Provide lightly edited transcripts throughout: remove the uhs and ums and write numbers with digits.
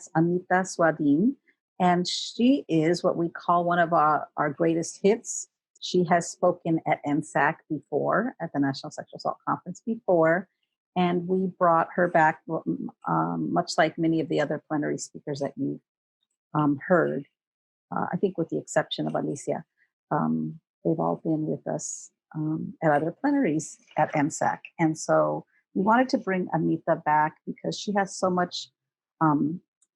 That's Amita Swadhin. And she is what we call one of our greatest hits. She has spoken at NSAC before, at the National Sexual Assault Conference before, and we brought her back, much like many of the other plenary speakers that you've heard, I think with the exception of Alicia. They've all been with us at other plenaries at NSAC. And so we wanted to bring Amita back because she has so much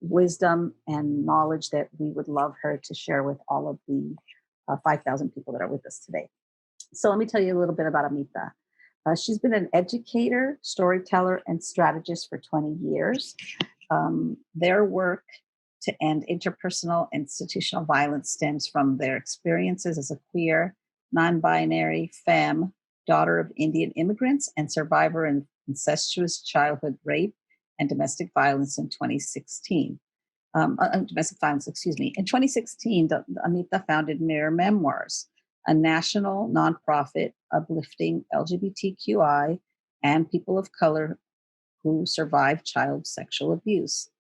wisdom and knowledge that we would love her to share with all of the 5,000 people that are with us today. So let me tell you a little bit about Amita. She's been an educator, storyteller, and strategist for 20 years. Their work to end interpersonal institutional violence stems from their experiences as a queer, non-binary, femme, daughter of Indian immigrants, and survivor in incestuous childhood rape and domestic violence in 2016. Domestic violence, excuse me. In 2016, Amita founded Mirror Memoirs, a national nonprofit uplifting LGBTQI and people of color who survived child sexual abuse.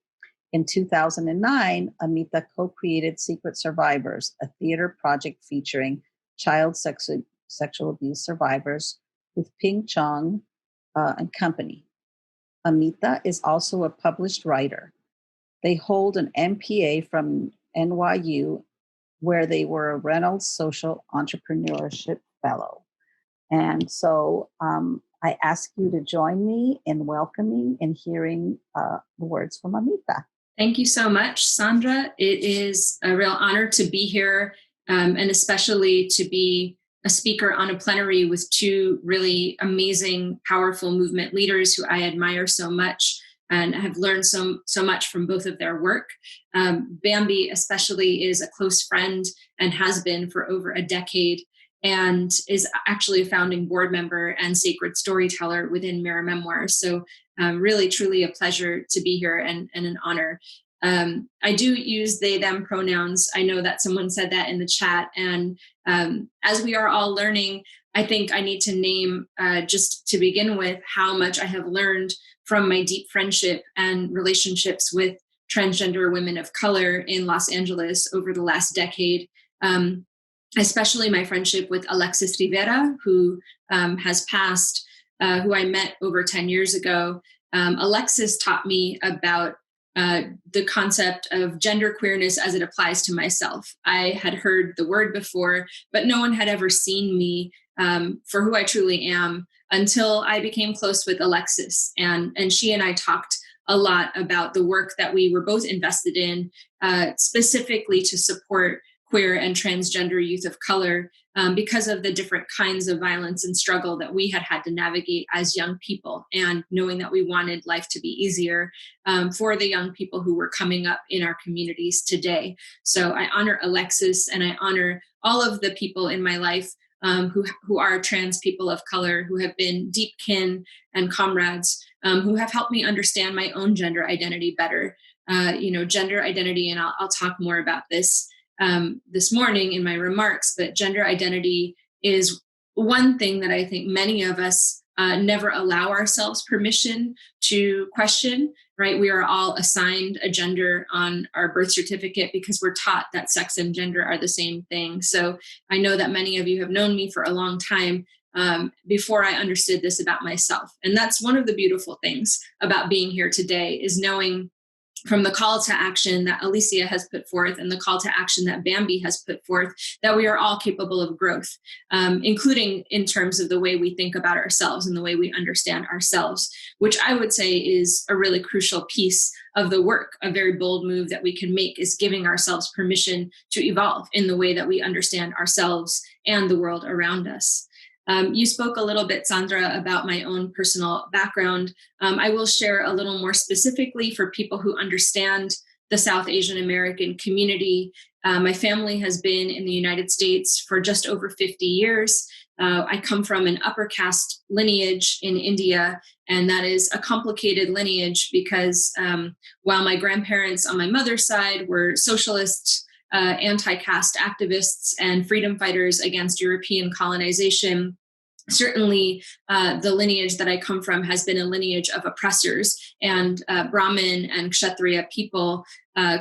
In 2009, Amita co-created Secret Survivors, a theater project featuring child sexual abuse survivors with Ping Chong and Company. Amita is also a published writer. They hold an MPA from NYU, where they were a Reynolds Social Entrepreneurship Fellow. And so I ask you to join me in welcoming and hearing the words from Amita. Thank you so much, Sandra. It is a real honor to be here, and especially to be a speaker on a plenary with two really amazing, powerful movement leaders who I admire so much and have learned so much from both of their work. Bambi especially is a close friend and has been for over a decade, and is actually a founding board member and sacred storyteller within Mirror Memoirs. So really, truly a pleasure to be here and an honor. I do use they, them pronouns. I know that someone said that in the chat. And as we are all learning, I think I need to name, just to begin with, how much I have learned from my deep friendship and relationships with transgender women of color in Los Angeles over the last decade. Especially my friendship with Alexis Rivera, who has passed, who I met over 10 years ago. Alexis taught me about the concept of gender queerness as it applies to myself. I had heard the word before, but no one had ever seen me for who I truly am until I became close with Alexis. And she and I talked a lot about the work that we were both invested in, specifically to support queer and transgender youth of color, because of the different kinds of violence and struggle that we had to navigate as young people, and knowing that we wanted life to be easier for the young people who were coming up in our communities today. So I honor Alexis, and I honor all of the people in my life who are trans people of color, who have been deep kin and comrades, who have helped me understand my own gender identity better. Gender identity, and I'll talk more about this morning in my remarks, but gender identity is one thing that I think many of us never allow ourselves permission to question, right? We are all assigned a gender on our birth certificate because we're taught that sex and gender are the same thing. So I know that many of you have known me for a long time before I understood this about myself. And that's one of the beautiful things about being here today, is knowing from the call to action that Alicia has put forth and the call to action that Bambi has put forth, that we are all capable of growth, including in terms of the way we think about ourselves and the way we understand ourselves, which I would say is a really crucial piece of the work. A very bold move that we can make is giving ourselves permission to evolve in the way that we understand ourselves and the world around us. You spoke a little bit, Sandra, about my own personal background. I will share a little more specifically for people who understand the South Asian American community. My family has been in the United States for just over 50 years. I come from an upper caste lineage in India, and that is a complicated lineage because while my grandparents on my mother's side were socialists, anti-caste activists, and freedom fighters against European colonization, certainly the lineage that I come from has been a lineage of oppressors, and Brahmin and Kshatriya people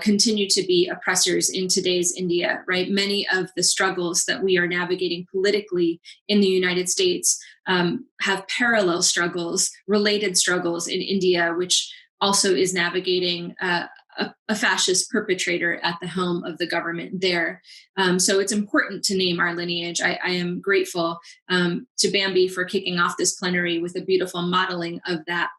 continue to be oppressors in today's India, right? Many of the struggles that we are navigating politically in the United States have parallel struggles, related struggles in India, which also is navigating a fascist perpetrator at the helm of the government there. So it's important to name our lineage. I am grateful to Bambi for kicking off this plenary with a beautiful modeling of that.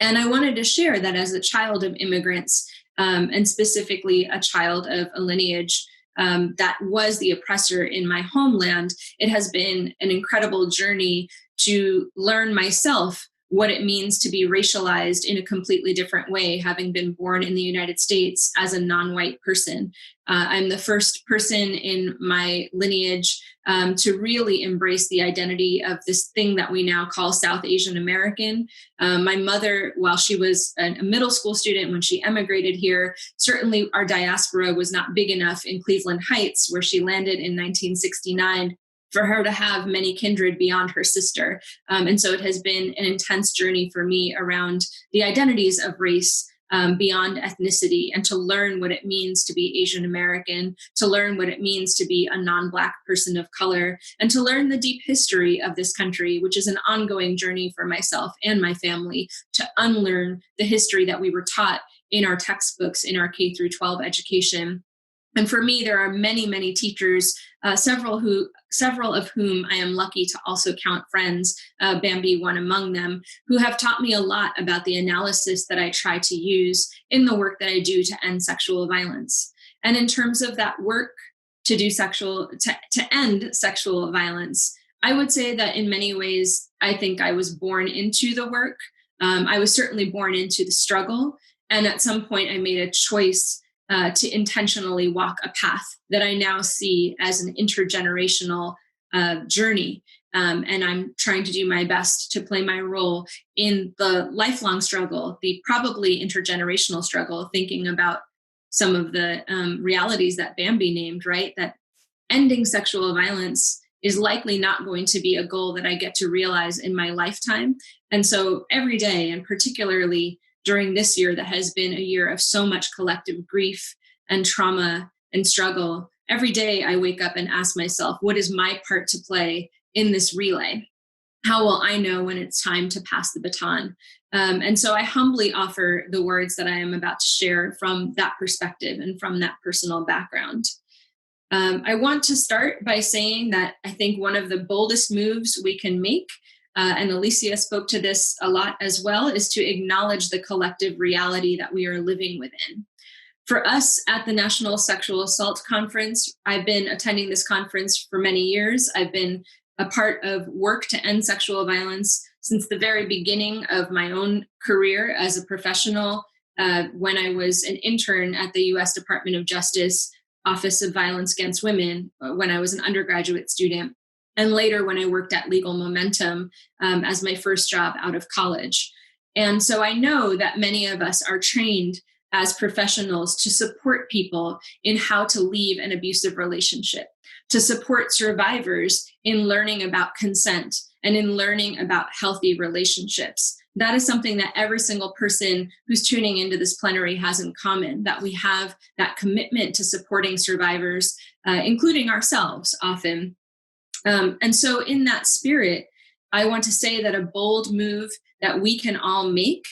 And I wanted to share that as a child of immigrants, and specifically a child of a lineage that was the oppressor in my homeland, it has been an incredible journey to learn myself what it means to be racialized in a completely different way, having been born in the United States as a non-white person. I'm the first person in my lineage to really embrace the identity of this thing that we now call South Asian American. My mother, while she was a middle school student when she emigrated here, certainly our diaspora was not big enough in Cleveland Heights, where she landed in 1969, for her to have many kindred beyond her sister. And so it has been an intense journey for me around the identities of race beyond ethnicity, and to learn what it means to be Asian American, to learn what it means to be a non-Black person of color, and to learn the deep history of this country, which is an ongoing journey for myself and my family, to unlearn the history that we were taught in our textbooks, in our K through 12 education. And for me, there are many, many teachers, several of whom I am lucky to also count friends, Bambi one among them, who have taught me a lot about the analysis that I try to use in the work that I do to end sexual violence. And in terms of that work to end sexual violence, I would say that in many ways, I think I was born into the work. I was certainly born into the struggle. And at some point, I made a choice to intentionally walk a path that I now see as an intergenerational journey. And I'm trying to do my best to play my role in the lifelong struggle, the probably intergenerational struggle, thinking about some of the realities that Bambi named, right? That ending sexual violence is likely not going to be a goal that I get to realize in my lifetime. And so every day, and particularly during this year that has been a year of so much collective grief and trauma and struggle, every day I wake up and ask myself, what is my part to play in this relay? How will I know when it's time to pass the baton? And so I humbly offer the words that I am about to share from that perspective and from that personal background. I want to start by saying that I think one of the boldest moves we can make, and Alicia spoke to this a lot as well, is to acknowledge the collective reality that we are living within. For us at the National Sexual Assault Conference, I've been attending this conference for many years. I've been a part of work to end sexual violence since the very beginning of my own career as a professional, when I was an intern at the U.S. Department of Justice Office of Violence Against Women, when I was an undergraduate student. And later when I worked at Legal Momentum as my first job out of college. And so I know that many of us are trained as professionals to support people in how to leave an abusive relationship, to support survivors in learning about consent and in learning about healthy relationships. That is something that every single person who's tuning into this plenary has in common, that we have that commitment to supporting survivors, including ourselves often. And so in that spirit, I want to say that a bold move that we can all make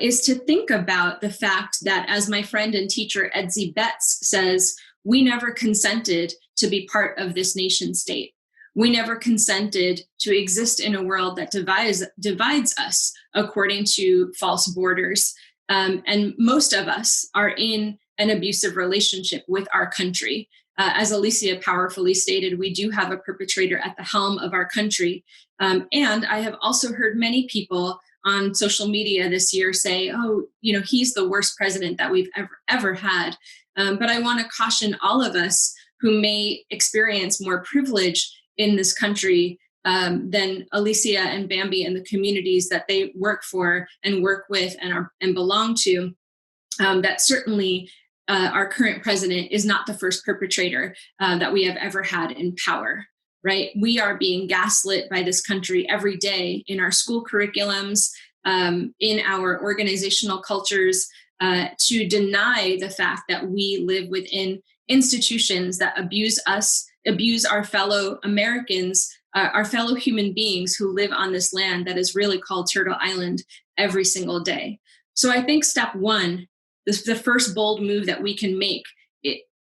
is to think about the fact that, as my friend and teacher Edzie Betts says, we never consented to be part of this nation state. We never consented to exist in a world that divides us according to false borders. And most of us are in an abusive relationship with our country. As Alicia powerfully stated, we do have a perpetrator at the helm of our country. And I have also heard many people on social media this year say, oh, he's the worst president that we've ever had. But I want to caution all of us who may experience more privilege in this country than Alicia and Bambi and the communities that they work for and work with and belong to, that certainly our current president is not the first perpetrator that we have ever had in power, right? We are being gaslit by this country every day in our school curriculums, in our organizational cultures, to deny the fact that we live within institutions that abuse us, abuse our fellow Americans, our fellow human beings who live on this land that is really called Turtle Island every single day. So I think step one, the first bold move that we can make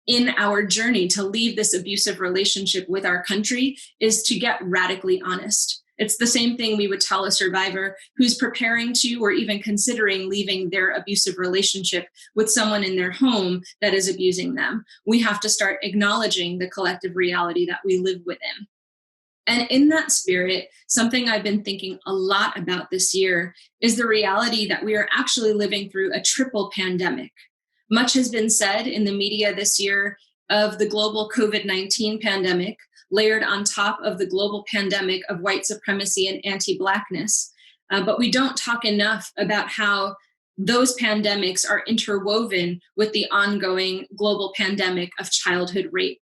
in our journey to leave this abusive relationship with our country is to get radically honest. It's the same thing we would tell a survivor who's preparing to or even considering leaving their abusive relationship with someone in their home that is abusing them. We have to start acknowledging the collective reality that we live within. And in that spirit, something I've been thinking a lot about this year is the reality that we are actually living through a triple pandemic. Much has been said in the media this year of the global COVID-19 pandemic, layered on top of the global pandemic of white supremacy and anti-Blackness. But we don't talk enough about how those pandemics are interwoven with the ongoing global pandemic of childhood rape.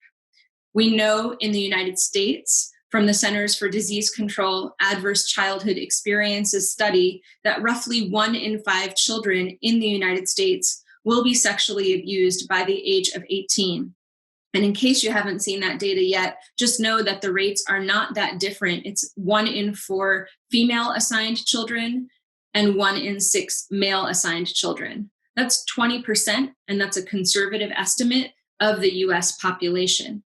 We know in the United States, from the Centers for Disease Control Adverse Childhood Experiences study, that roughly 1 in 5 children in the United States will be sexually abused by the age of 18. And in case you haven't seen that data yet, just know that the rates are not that different. It's 1 in 4 female assigned children and 1 in 6 male assigned children. That's 20%, and that's a conservative estimate of the US population.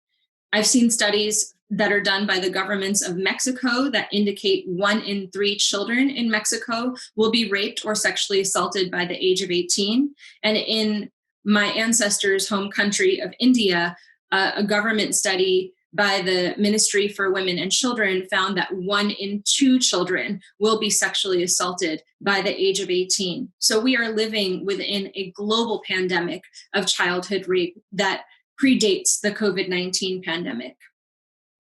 I've seen studies that are done by the governments of Mexico that indicate 1 in 3 children in Mexico will be raped or sexually assaulted by the age of 18. And in my ancestors' home country of India, a government study by the Ministry for Women and Children found that 1 in 2 children will be sexually assaulted by the age of 18. So we are living within a global pandemic of childhood rape that predates the COVID-19 pandemic.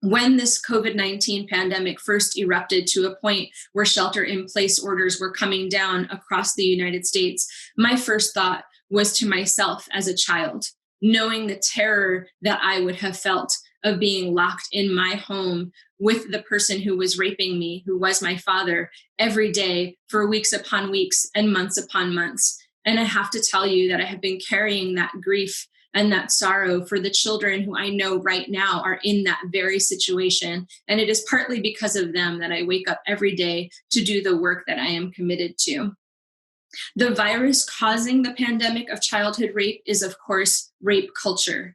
When this COVID-19 pandemic first erupted to a point where shelter-in-place orders were coming down across the United States, my first thought was to myself as a child, knowing the terror that I would have felt of being locked in my home with the person who was raping me, who was my father, every day for weeks upon weeks and months upon months. And I have to tell you that I have been carrying that grief and that sorrow for the children who I know right now are in that very situation. And it is partly because of them that I wake up every day to do the work that I am committed to. The virus causing the pandemic of childhood rape is, of course, rape culture.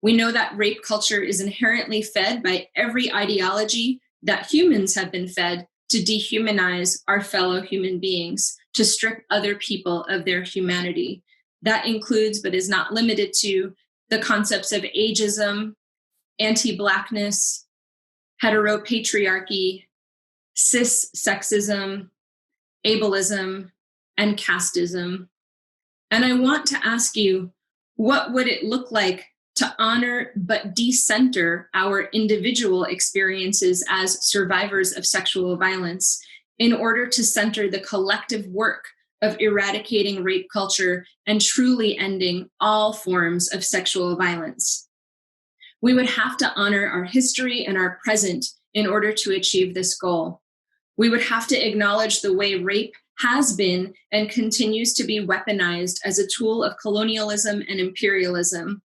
We know that rape culture is inherently fed by every ideology that humans have been fed to dehumanize our fellow human beings, to strip other people of their humanity. That includes, but is not limited to, the concepts of ageism, anti-Blackness, heteropatriarchy, cis-sexism, ableism, and casteism. And I want to ask you, what would it look like to honor but decenter our individual experiences as survivors of sexual violence in order to center the collective work of eradicating rape culture and truly ending all forms of sexual violence? We would have to honor our history and our present in order to achieve this goal. We would have to acknowledge the way rape has been and continues to be weaponized as a tool of colonialism and imperialism.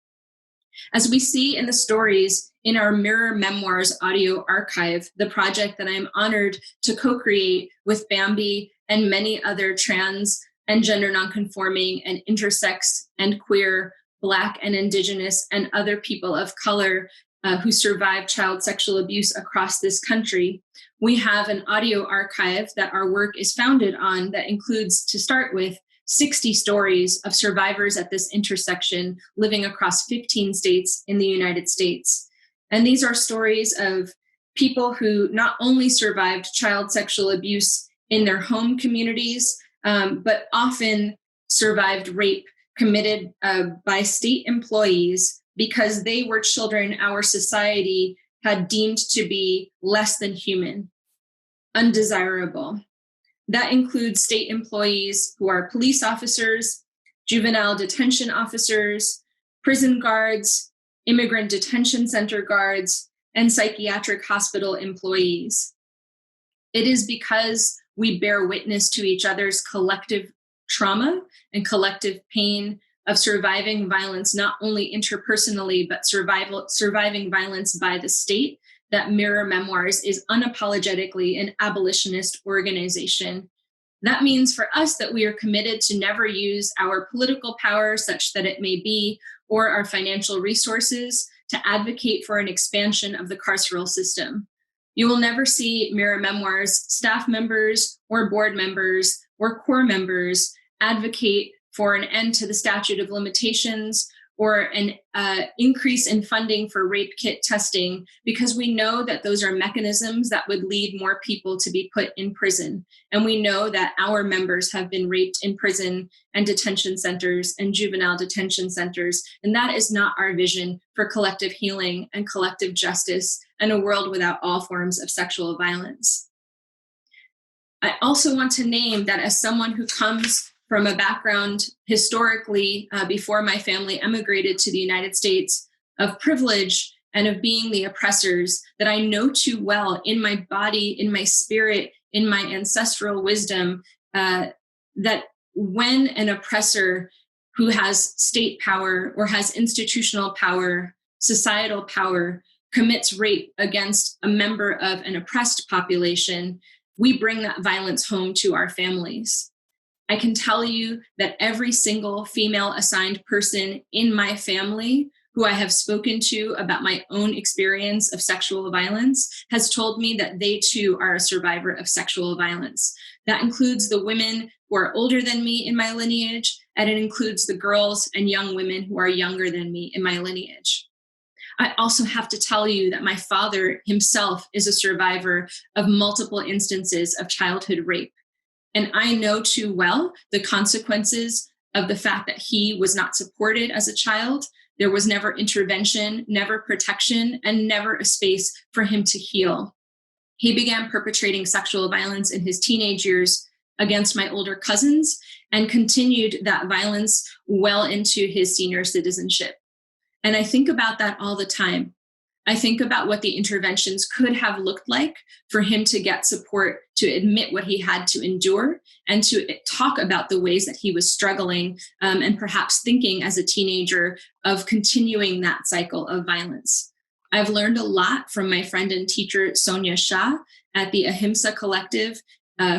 As we see in the stories in our Mirror Memoirs audio archive, the project that I'm honored to co-create with Bambi and many other trans and gender nonconforming and intersex and queer, Black and Indigenous and other people of color who survived child sexual abuse across this country. We have an audio archive that our work is founded on that includes, to start with, 60 stories of survivors at this intersection living across 15 states in the United States. And these are stories of people who not only survived child sexual abuse in their home communities, but often survived rape committed by state employees because they were children our society had deemed to be less than human, undesirable. That includes state employees who are police officers, juvenile detention officers, prison guards, immigrant detention center guards, and psychiatric hospital employees. It is because we bear witness to each other's collective trauma and collective pain of surviving violence, not only interpersonally, but surviving violence by the state, that Mirror Memoirs is unapologetically an abolitionist organization. That means for us that we are committed to never use our political power, such that it may be, or our financial resources to advocate for an expansion of the carceral system. You will never see Mirror Memoirs staff members or board members or core members advocate for an end to the statute of limitations or an increase in funding for rape kit testing, because we know that those are mechanisms that would lead more people to be put in prison. And we know that our members have been raped in prison and detention centers and juvenile detention centers. And that is not our vision for collective healing and collective justice and a world without all forms of sexual violence. I also want to name that as someone who comes from a background historically, before my family emigrated to the United States, of privilege and of being the oppressors, that I know too well in my body, in my spirit, in my ancestral wisdom, that when an oppressor who has state power or has institutional power, societal power, commits rape against a member of an oppressed population, we bring that violence home to our families. I can tell you that every single female assigned person in my family who I have spoken to about my own experience of sexual violence has told me that they too are a survivor of sexual violence. That includes the women who are older than me in my lineage, and it includes the girls and young women who are younger than me in my lineage. I also have to tell you that my father himself is a survivor of multiple instances of childhood rape. And I know too well the consequences of the fact that he was not supported as a child. There was never intervention, never protection, and never a space for him to heal. He began perpetrating sexual violence in his teenage years against my older cousins and continued that violence well into his senior citizenship. And I think about that all the time. I think about what the interventions could have looked like for him to get support, to admit what he had to endure, and to talk about the ways that he was struggling and perhaps thinking as a teenager of continuing that cycle of violence. I've learned a lot from my friend and teacher, Sonia Shah, at the Ahimsa Collective,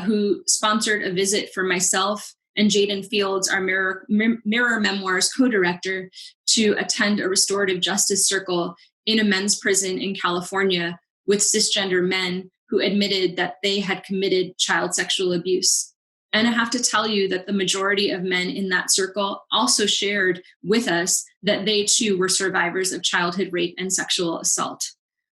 who sponsored a visit for myself and Jaden Fields, our Mirror Memoirs co-director, to attend a restorative justice circle in a men's prison in California with cisgender men who admitted that they had committed child sexual abuse. And I have to tell you that the majority of men in that circle also shared with us that they too were survivors of childhood rape and sexual assault.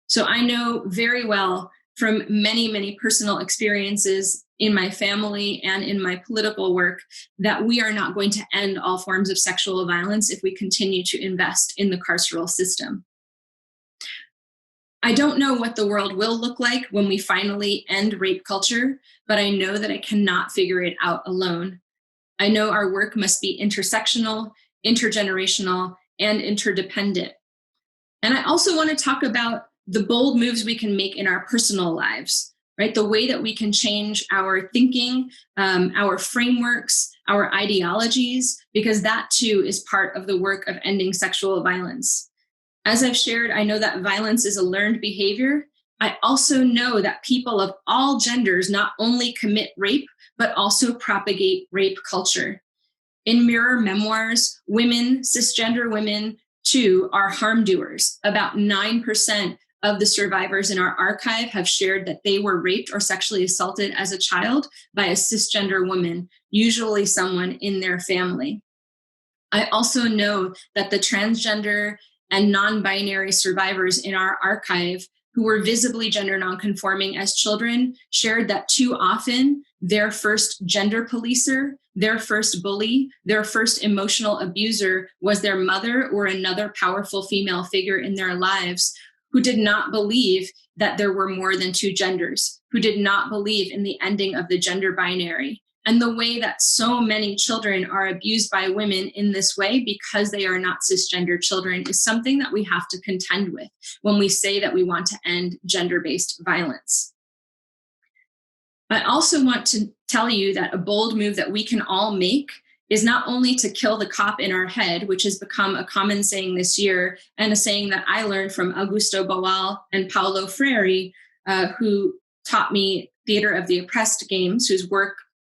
So I know very well from many, many personal experiences in my family and in my political work that we are not going to end all forms of sexual violence if we continue to invest in the carceral system. I don't know what the world will look like when we finally end rape culture, but I know that I cannot figure it out alone. I know our work must be intersectional, intergenerational, and interdependent. And I also want to talk about the bold moves we can make in our personal lives, right? The way that we can change our thinking, our frameworks, our ideologies, because that too is part of the work of ending sexual violence. As I've shared, I know that violence is a learned behavior. I also know that people of all genders not only commit rape, but also propagate rape culture. In Mirror Memoirs, women, cisgender women, too, are harm doers. About 9% of the survivors in our archive have shared that they were raped or sexually assaulted as a child by a cisgender woman, usually someone in their family. I also know that the transgender and non-binary survivors in our archive who were visibly gender nonconforming as children shared that too often their first gender policer, their first bully, their first emotional abuser was their mother or another powerful female figure in their lives who did not believe that there were more than two genders, who did not believe in the ending of the gender binary. And the way that so many children are abused by women in this way because they are not cisgender children is something that we have to contend with when we say that we want to end gender-based violence. I also want to tell you that a bold move that we can all make is not only to kill the cop in our head, which has become a common saying this year, and a saying that I learned from Augusto Boal and Paulo Freire, who taught me Theater of the Oppressed Games,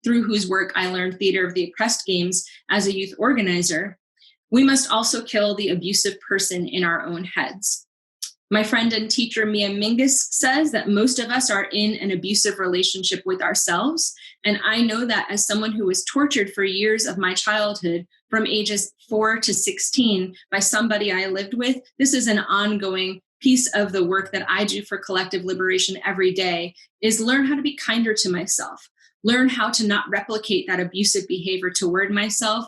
through whose work I learned Theater of the Oppressed Games as a youth organizer. We must also kill the abusive person in our own heads. My friend and teacher Mia Mingus says that most of us are in an abusive relationship with ourselves. And I know that as someone who was tortured for years of my childhood, from ages 4 to 16, by somebody I lived with, this is an ongoing piece of the work that I do for collective liberation every day, is learn how to be kinder to myself, learn how to not replicate that abusive behavior toward myself.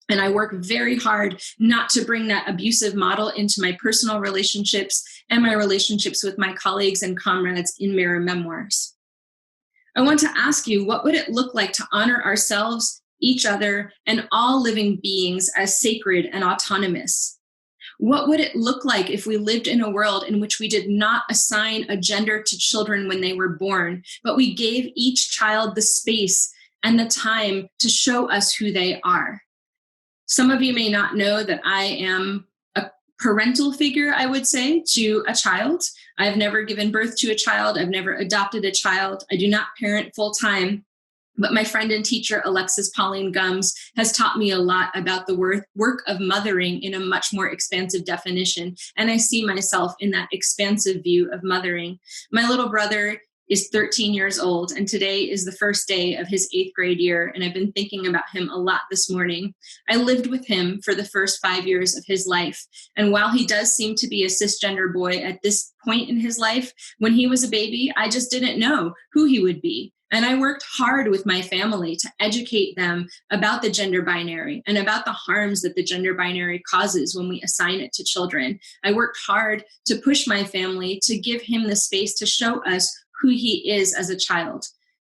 And I work very hard not to bring that abusive model into my personal relationships and my relationships with my colleagues and comrades in Mirror Memoirs. I want to ask you, what would it look like to honor ourselves, each other, and all living beings as sacred and autonomous? What would it look like if we lived in a world in which we did not assign a gender to children when they were born, but we gave each child the space and the time to show us who they are? Some of you may not know that I am a parental figure, I would say, to a child. I've never given birth to a child. I've never adopted a child. I do not parent full time. But my friend and teacher, Alexis Pauline Gums, has taught me a lot about the work of mothering in a much more expansive definition. And I see myself in that expansive view of mothering. My little brother is 13 years old, and today is the first day of his 8th grade year, and I've been thinking about him a lot this morning. I lived with him for the first 5 years of his life, and while he does seem to be a cisgender boy at this point in his life, when he was a baby, I just didn't know who he would be. And I worked hard with my family to educate them about the gender binary and about the harms that the gender binary causes when we assign it to children. I worked hard to push my family to give him the space to show us who he is as a child.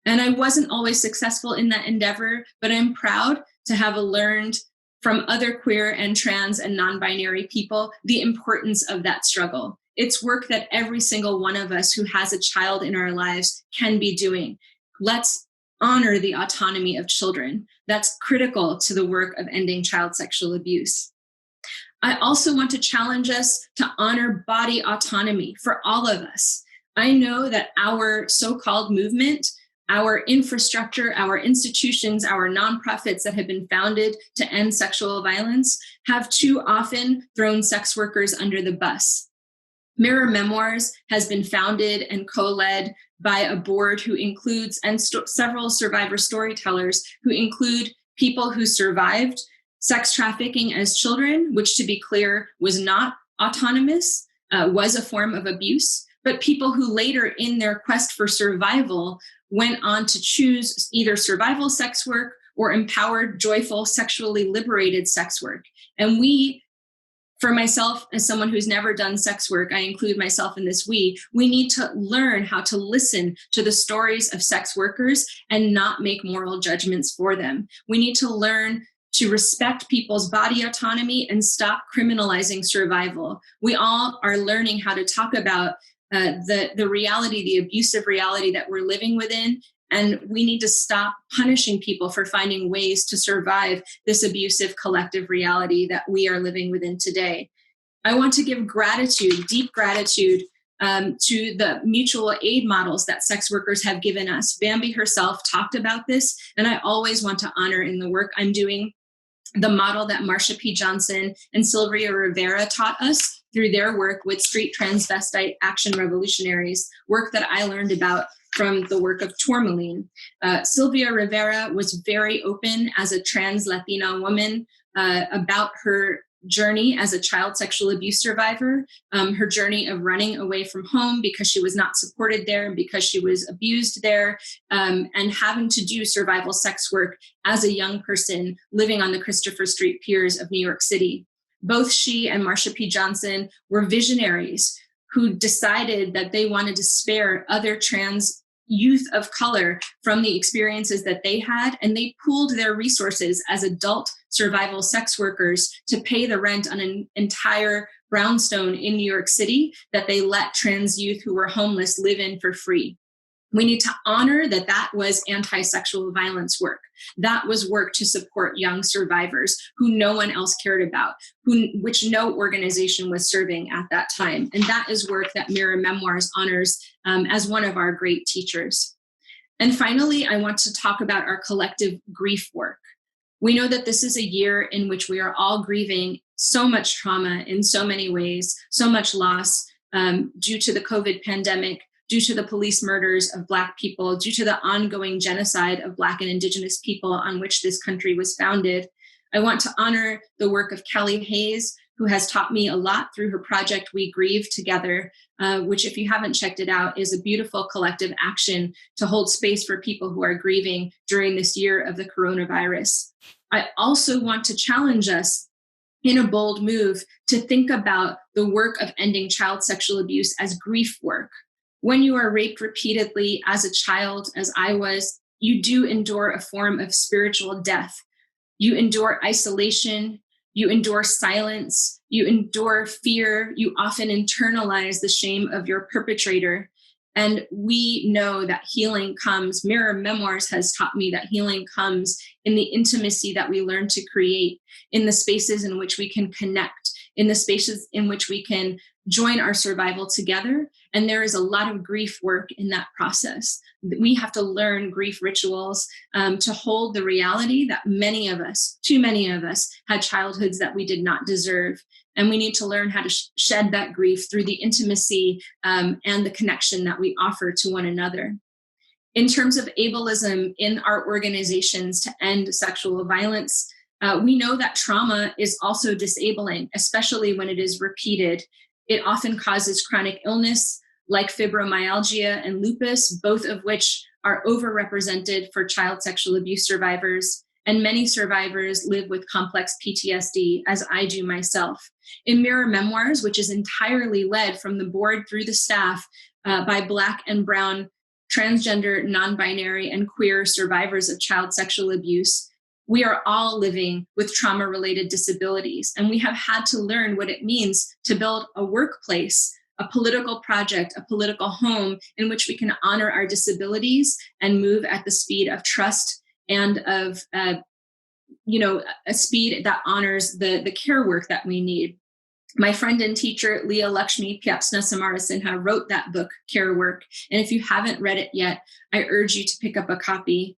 And I wasn't always successful in that endeavor, but I'm proud to have learned from other queer and trans and non-binary people the importance of that struggle. It's work that every single one of us who has a child in our lives can be doing. Let's honor the autonomy of children. That's critical to the work of ending child sexual abuse. I also want to challenge us to honor body autonomy for all of us. I know that our so-called movement, our infrastructure, our institutions, our nonprofits that have been founded to end sexual violence have too often thrown sex workers under the bus. Mirror Memoirs has been founded and co-led by a board who includes, and several survivor storytellers who include people who survived sex trafficking as children, which, to be clear, was not autonomous, was a form of abuse, but people who later, in their quest for survival, went on to choose either survival sex work or empowered, joyful, sexually liberated sex work. And we, for myself, as someone who's never done sex work, I include myself in this we need to learn how to listen to the stories of sex workers and not make moral judgments for them. We need to learn to respect people's body autonomy and stop criminalizing survival. We all are learning how to talk about the reality, the abusive reality that we're living within. And we need to stop punishing people for finding ways to survive this abusive collective reality that we are living within today. I want to give gratitude, deep gratitude, to the mutual aid models that sex workers have given us. Bambi herself talked about this, and I always want to honor in the work I'm doing the model that Marsha P. Johnson and Sylvia Rivera taught us through their work with street transvestite action revolutionaries, work that I learned about from the work of Tourmaline. Sylvia Rivera was very open as a trans Latina woman about her journey as a child sexual abuse survivor, her journey of running away from home because she was not supported there and because she was abused there, and having to do survival sex work as a young person living on the Christopher Street piers of New York City. Both she and Marsha P. Johnson were visionaries who decided that they wanted to spare other trans youth of color from the experiences that they had, and they pooled their resources as adult survival sex workers to pay the rent on an entire brownstone in New York City that they let trans youth who were homeless live in for free. We need to honor that that was anti-sexual violence work. That was work to support young survivors who no one else cared about, which no organization was serving at that time. And that is work that Mirror Memoirs honors as one of our great teachers. And finally, I want to talk about our collective grief work. We know that this is a year in which we are all grieving so much trauma in so many ways, so much loss due to the COVID pandemic, due to the police murders of Black people, due to the ongoing genocide of Black and Indigenous people on which this country was founded. I want to honor the work of Kelly Hayes, who has taught me a lot through her project, We Grieve Together, which, if you haven't checked it out, is a beautiful collective action to hold space for people who are grieving during this year of the coronavirus. I also want to challenge us in a bold move to think about the work of ending child sexual abuse as grief work. When you are raped repeatedly as a child, as I was, you do endure a form of spiritual death. You endure isolation, you endure silence, you endure fear, you often internalize the shame of your perpetrator. And we know that healing comes, Mirror Memoirs has taught me that healing comes in the intimacy that we learn to create, in the spaces in which we can connect, in the spaces in which we can join our survival together. And there is a lot of grief work in that process. We have to learn grief rituals to hold the reality that many of us, too many of us, had childhoods that we did not deserve. And we need to learn how to shed that grief through the intimacy and the connection that we offer to one another. In terms of ableism in our organizations to end sexual violence, we know that trauma is also disabling, especially when it is repeated. It often causes chronic illness like fibromyalgia and lupus, both of which are overrepresented for child sexual abuse survivors. And many survivors live with complex PTSD, as I do myself. In Mirror Memoirs, which is entirely led from the board through the staff by Black and Brown, transgender, non-binary, and queer survivors of child sexual abuse, we are all living with trauma-related disabilities, and we have had to learn what it means to build a workplace, a political project, a political home in which we can honor our disabilities and move at the speed of trust and of, a speed that honors the care work that we need. My friend and teacher, Leah Lakshmi Pyapsna Samarasinha, wrote that book, Care Work, and if you haven't read it yet, I urge you to pick up a copy.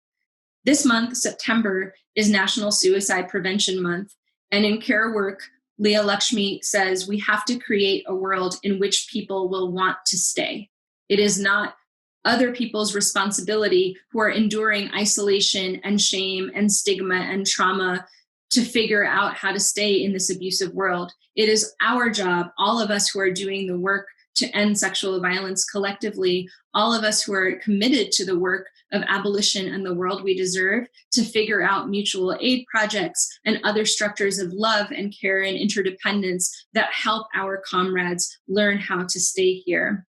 This month, September, is National Suicide Prevention Month. And in Care Work, Leah Lakshmi says we have to create a world in which people will want to stay. It is not other people's responsibility who are enduring isolation and shame and stigma and trauma to figure out how to stay in this abusive world. It is our job, all of us who are doing the work to end sexual violence collectively, all of us who are committed to the work of abolition and the world we deserve, to figure out mutual aid projects and other structures of love and care and interdependence that help our comrades learn how to stay here.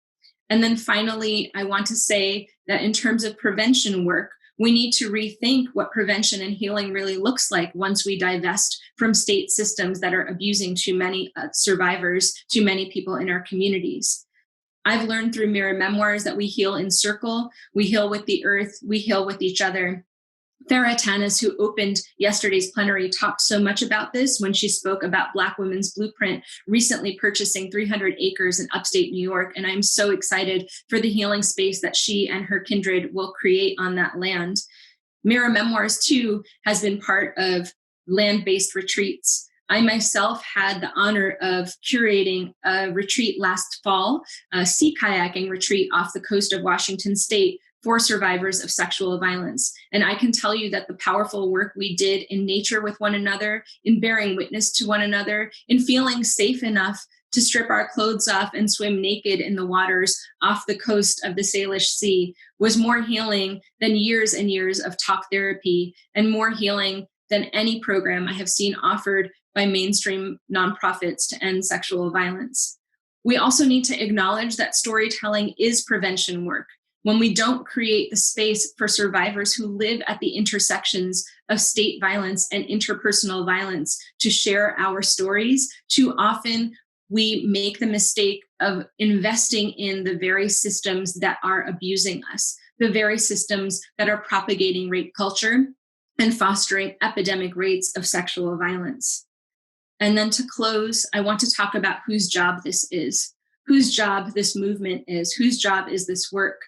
And then finally, I want to say that in terms of prevention work, we need to rethink what prevention and healing really looks like once we divest from state systems that are abusing too many survivors, too many people in our communities. I've learned through Mirror Memoirs that we heal in circle, we heal with the earth, we heal with each other. Farah Tanis, who opened yesterday's plenary, talked so much about this when she spoke about Black Women's Blueprint recently purchasing 300 acres in upstate New York. And I'm so excited for the healing space that she and her kindred will create on that land. Mirror Memoirs, too, has been part of land-based retreats. I myself had the honor of curating a retreat last fall, a sea kayaking retreat off the coast of Washington State for survivors of sexual violence. And I can tell you that the powerful work we did in nature with one another, in bearing witness to one another, in feeling safe enough to strip our clothes off and swim naked in the waters off the coast of the Salish Sea was more healing than years and years of talk therapy, and more healing than any program I have seen offered by mainstream nonprofits to end sexual violence. We also need to acknowledge that storytelling is prevention work. when we don't create the space for survivors who live at the intersections of state violence and interpersonal violence to share our stories, too often we make the mistake of investing in the very systems that are abusing us, the very systems that are propagating rape culture and fostering epidemic rates of sexual violence. And then to close, I want to talk about whose job this is, whose job this movement is, whose job is this work.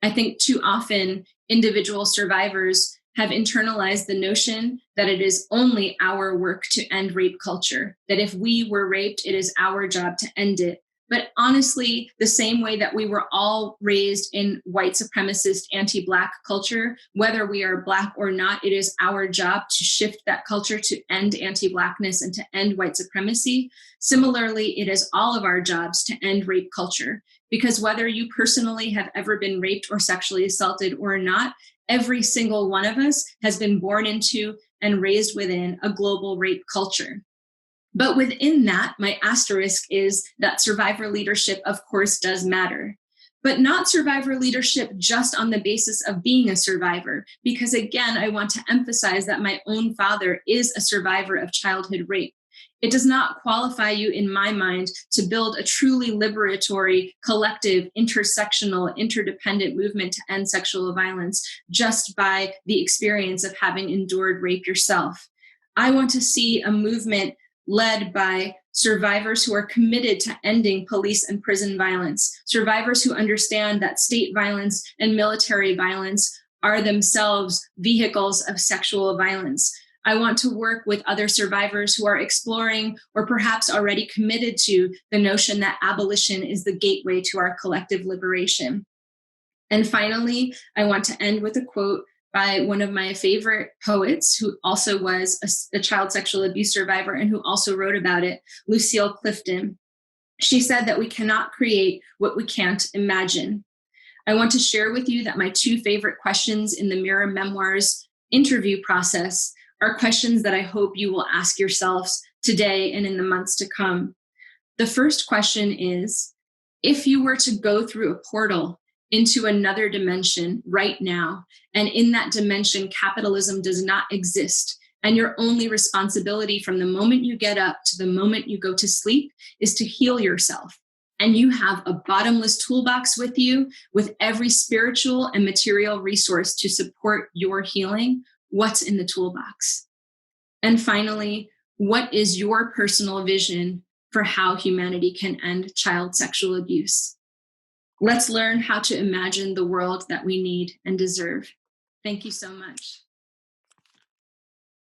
I think too often individual survivors have internalized the notion that it is only our work to end rape culture, that if we were raped, it is our job to end it. But honestly, the same way that we were all raised in white supremacist, anti-Black culture, whether we are Black or not, it is our job to shift that culture to end anti-Blackness and to end white supremacy. Similarly, it is all of our jobs to end rape culture, because whether you personally have ever been raped or sexually assaulted or not, every single one of us has been born into and raised within a global rape culture. But within that, my asterisk is that survivor leadership, of course, does matter. But not survivor leadership just on the basis of being a survivor, because again, I want to emphasize that my own father is a survivor of childhood rape. It does not qualify you, in my mind, to build a truly liberatory, collective, intersectional, interdependent movement to end sexual violence just by the experience of having endured rape yourself. I want to see a movement led by survivors who are committed to ending police and prison violence, survivors who understand that state violence and military violence are themselves vehicles of sexual violence. I want to work with other survivors who are exploring or perhaps already committed to the notion that abolition is the gateway to our collective liberation. And finally, I want to end with a quote by one of my favorite poets, who also was a child sexual abuse survivor and who also wrote about it, Lucille Clifton. She said that we cannot create what we can't imagine. I want to share with you that my two favorite questions in the Mirror Memoirs interview process are questions that I hope you will ask yourselves today and in the months to come. The first question is, if you were to go through a portal into another dimension right now, and in that dimension, capitalism does not exist, and your only responsibility from the moment you get up to the moment you go to sleep is to heal yourself, and you have a bottomless toolbox with you with every spiritual and material resource to support your healing, what's in the toolbox? And finally, what is your personal vision for how humanity can end child sexual abuse? Let's learn how to imagine the world that we need and deserve. Thank you so much.